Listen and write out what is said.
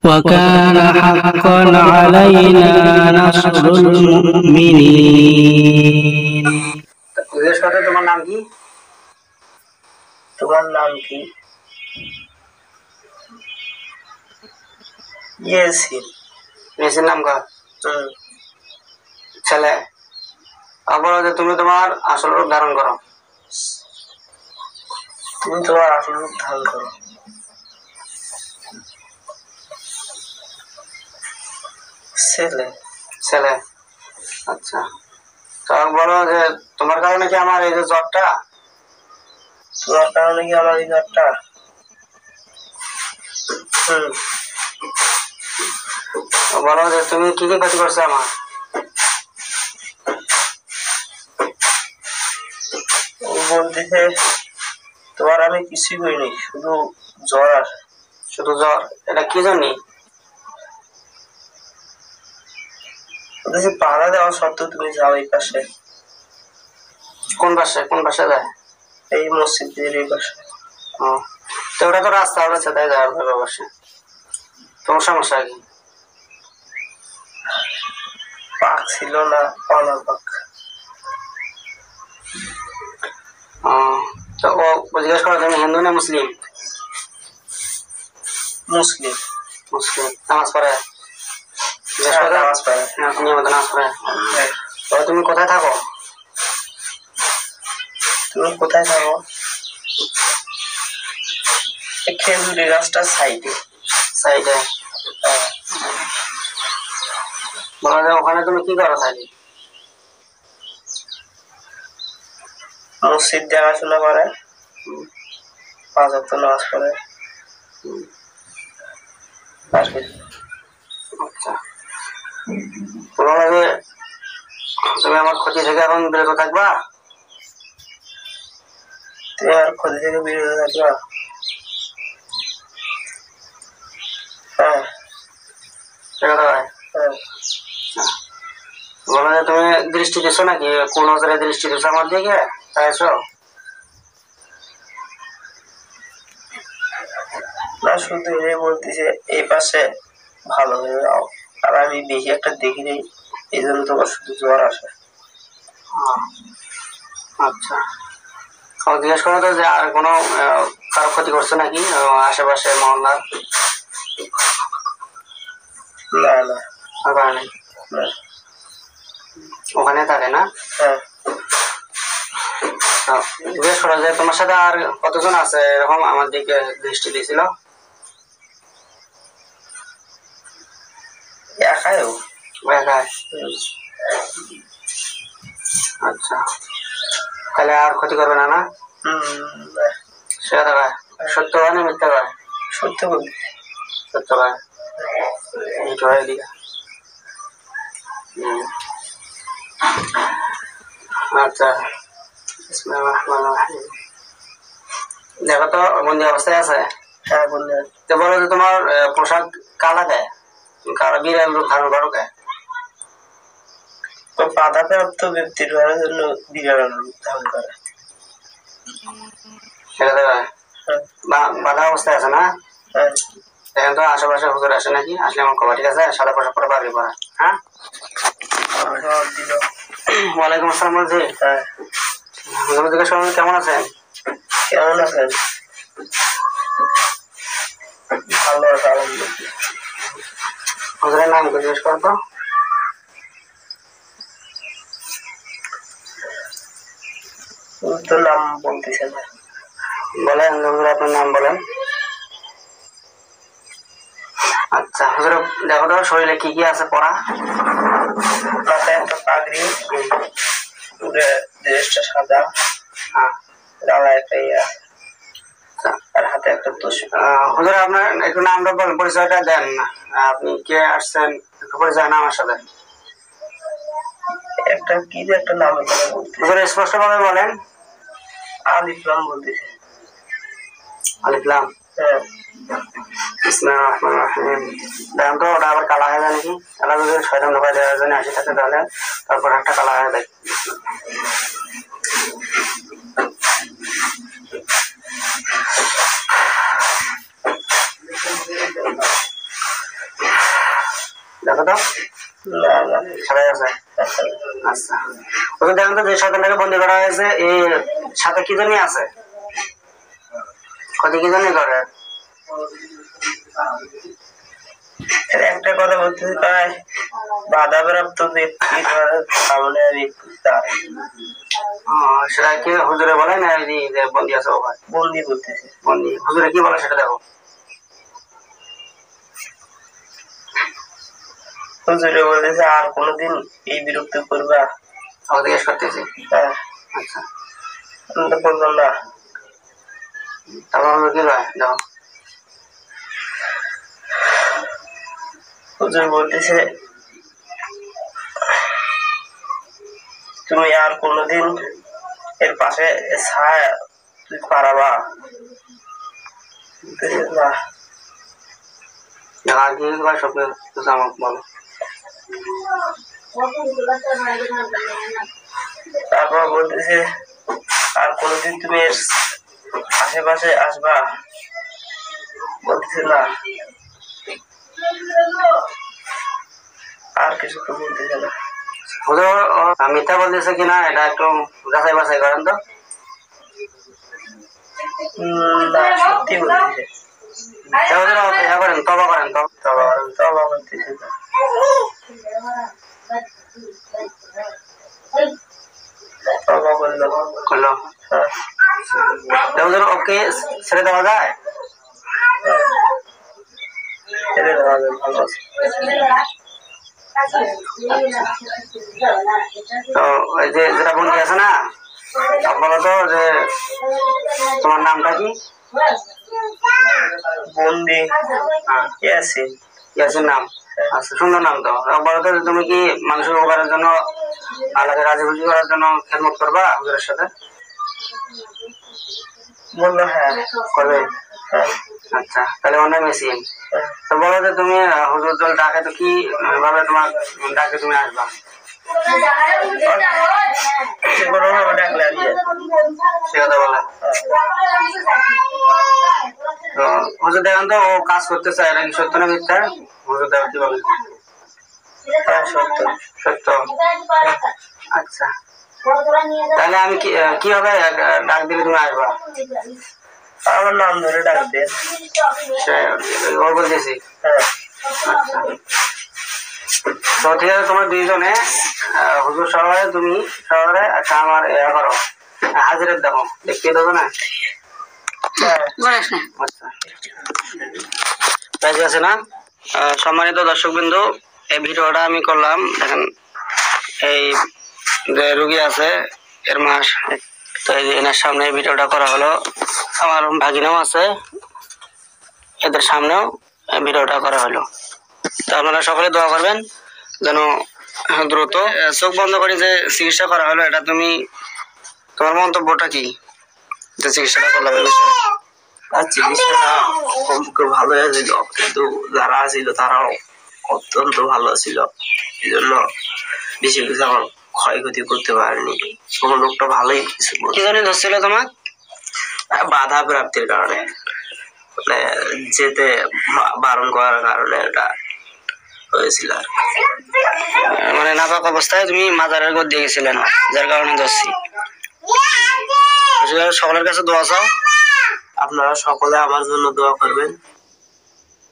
وكان حقا علينا نصر المؤمنين জিজ্ঞেস করতে তোমার নাম কি? তোমার নাম কি? ইয়াসিন। ইয়াসিন নাম का ছেলে। আবার যে তুমি তোমার আসল রূপ ধারণ করো। তুমি তোমার আসল রূপ ধারণ করো। ছেলে। ছেলে, আচ্ছা। তো বলো যে তোমার কারণে কি আমার এই যে জ্বরটা? তোমার কারণে কি আমার এই জ্বরটা? বলো যে তুমি কি কি ক্ষতি করছো আমার? বলতেছে তোমার আমি কিছুই করিনি, শুধু জ্বর আসে। শুধু জ্বর? এটা কি জন্য? বাধা দেওয়া সত্ত্বেও তুমি যাও এই পাশে। কোন পাশে? কোন পাশে যায়? এই মসজিদের এই পাশে। তো ওটা তো রাস্তা, ওটা সেটাই যাওয়ার পাশে। তোমার সমস্যা কি? পাক ছিল না, অনাপাক। তো ও জিজ্ঞেস করো তুমি হিন্দু না মুসলিম? মুসলিম। মুসলিম। নামাজ পড়ে? নামাজ পড়ে। নিয়মিত নামাজ পড়ে। তুমি কোথায় থাকো? তুমি কোথায় থাকো? খেজুরি গাছটার সাইডে। সাইডে? বলা যায় ওখানে তুমি কি করো থাকি? মসজিদ দেখাশোনা করে, 5 ওয়াক্ত নামাজ পড়ে। আচ্ছা, তুমি আমার ক্ষতি থেকে এখন বিরত থাকবা? তুমি আমার ক্ষতি থেকে বিরত থাকবা? হ্যাঁ। বলো যে তুমি দৃষ্টি দিছো নাকি? কোন নজরে দৃষ্টি দিছো আমার দিকে? চাইছো না? শুধু এই বলতেছে এই পাশে ভালো হয়ে যাও, আর আমি বেশি একটা দেখি নেই, এই জন্য তোমার শুধু জ্বর আসে। আচ্ছা, জিজ্ঞেস করো তো যে আর কোনো কারো ক্ষতি করছো নাকি আশেপাশে মহল্লার? না না, ওখানে থাকে না? হ্যাঁ। জিজ্ঞেস করো যে তোমার সাথে আর কতজন আছে এরকম আমার দিকে দৃষ্টি দিয়েছিল? একাই। একাই? আচ্ছা, তাহলে আর ক্ষতি করবে না? না সেটা ভাই সত্য হয় না মিথ্যা ভাই? সত্য বলি। সত্য ভাই দিকে। আচ্ছা, দেখো তো বন্দি অবস্থায় আছে? হ্যাঁ বন্দি। তো বলো যে তোমার পোশাক কালা দেয়, কালা বিড়াল রূপ ধারণ করো কে? বাধাপ্রাপ্ত ব্যক্তির জন্য বিড়াল রূপ ধারণ করে। সেটা দেবে? বাধা অবস্থায় আছে না? হ্যাঁ। দেখেন তো আশেপাশে হুজুর আসে নাকি? আসলে আমার খবর। ঠিক আছে, সাদা পোশাক পরে পারবি পড়া। হ্যাঁ। ওয়ালাইকুম আসসালাম। বলছি কেমন আছেন? কেমন আছেন? ভালো আছে আলহামদুলিল্লাহ। হুজুরের নাম জিজ্ঞেস করতো? তো নাম বলতেছে না। বলেন হুজুর, আপনার নাম বলেন। আচ্ছা হুজুর, দেখো তো শরীরে কি কি আছে পড়া? মাথায় একটা পাগড়ি, ড্রেসটা সাদা, গলায় একটা ইয়া, আর হাতে একটা তুষ। হুজুর আপনার একটু নামটা বলেন, পরিচয়টা দেন। আপনি কে আসছেন একটু পরিচয় না আমার সাথে? একটা কি যে একটা নাম হুজুর স্পষ্ট ভাবে বলেন। আলিফলাম বলতেছে। আলিফলাম? হ্যাঁ। দেখেন তো ওটা আবার কালা হয়ে যায় নাকি? কালা যদি শয়তান ঢোকায় দেওয়ার জন্য আসি থাকে তাহলে তারপর একটা কালা হয়ে যায়। আছে তো? সাদাই আছে। আচ্ছা, ওদের দেখেন তো যে শয়তানটাকে বন্দি করা হয়েছে এর সাথে কি জানি আছে, ক্ষতি কি জানি করে। একটা কথা বলতেছি, তাই বাধা প্রাপ্ত ব্যক্তি সামনে সেটা কি হুজুরে বলে না যে বন্দি আছে ওখানে? বন্দি বলতেছে, বন্দি হুজুরে কি বলে সেটা দেখো। হুজুরে বলেছে আর কোনোদিন এই বিরক্ত করবা, আমাকে জিজ্ঞেস করতেছি। হ্যাঁ, আচ্ছা, আমি তো বললাম না। তারপর কি হয় দেখো, হুজুর বলতেছে তুমি আর কোনোদিন এর পাশে ছায়া তুই পারাবা না। আর কি সবকে আমাকে বলো। তারপর বলতেছে আর কোনোদিন তুমি এর আশেপাশে আসবা, বলতেছে না। আর কিছু তো বলতেছে না। মিথ্যা বলতেছে কিনা এটা একটু যাচাই বাছাই করেন তো। সত্যি বলতেছে। করেন তবা করেন, তবা করতেছে। তবা করলো, ওকে ছেড়ে দেওয়া যায়? ছেড়ে দেওয়া যায়, ভালো। তো ওই যে যেটা বন্ধু আছে না, বলো তো যে তোমার নামটা কি? বন্দি ইয়াসিন। ইয়াসিন নাম, আচ্ছা, সুন্দর নাম তো। বলো তো তুমি কি মানুষের উপকারের জন্য আল্লাহকে রাজি খুশি করার জন্য খেদমত করবা হুজুরের সাথে? বললো হ্যাঁ করবে। আচ্ছা, তাহলে ওর নাম ইয়াসিন। তো বলো যে তুমি হুজুর দল ডাকে তো কি ভাবে তোমার ডাকে তুমি আসবা? হুজুর দেখেন তো ও কাজ করতে চায়, এটা কি সত্য না মিথ্যা? হুজুর দেখেন কি বলে। সত্য, সত্য। আচ্ছা, তাহলে আমি কিভাবে ডাক দিলে তুমি আসবা? আমার নাম ধরে ডাক দিয়ে ও বলতেছি। আচ্ছা, তো ঠিক আছে, তোমার দুইজনে হুজুর শহরে, তুমি শহরে, আচ্ছা আমার করো হাজিরের দেখো, দেখিয়ে দেবো না? আচ্ছা, আছে না? সম্মানিত দর্শকবৃন্দু, এই ভিডিওটা আমি করলাম, দেখেন এই যে রুগী আছে এর মাস, তো এই যে এনার সামনে এই ভিডিওটা করা হলো। আমার ভাগিনাও আছে, এদের সামনেও ভিডিওটা করা হলো। তো আপনারা সকলে দোয়া করবেন যেন দ্রুত চোখ বন্ধ করে যে চিকিৎসা করা হলো, এটা তুমি তোমার মন্তব্যটা কি যে চিকিৎসাটা করলাম? আর চিকিৎসাটা কমপক্ষে ভালো হয়েছিল, কিন্তু যারা ছিল তারাও অত্যন্ত ভালো ছিল, এই জন্য বেশি কিছু আমার ক্ষয়ক্ষতি করতে পারেনি। কোনো লোকটা ভালোই কিছু কি জানি ধরছিল তোমার? বাধা প্রাপ্তির কারণে, মানে যেতে বারণ করার কারণে এটা হয়েছিল। মানে নাপাক অবস্থায় তুমি মাজারের গোদ দিয়ে গেছিলেন, যার কারণে ধরছি। সকলের কাছে দোয়া চাও, আপনারা সকলে আমার জন্য দোয়া করবেন।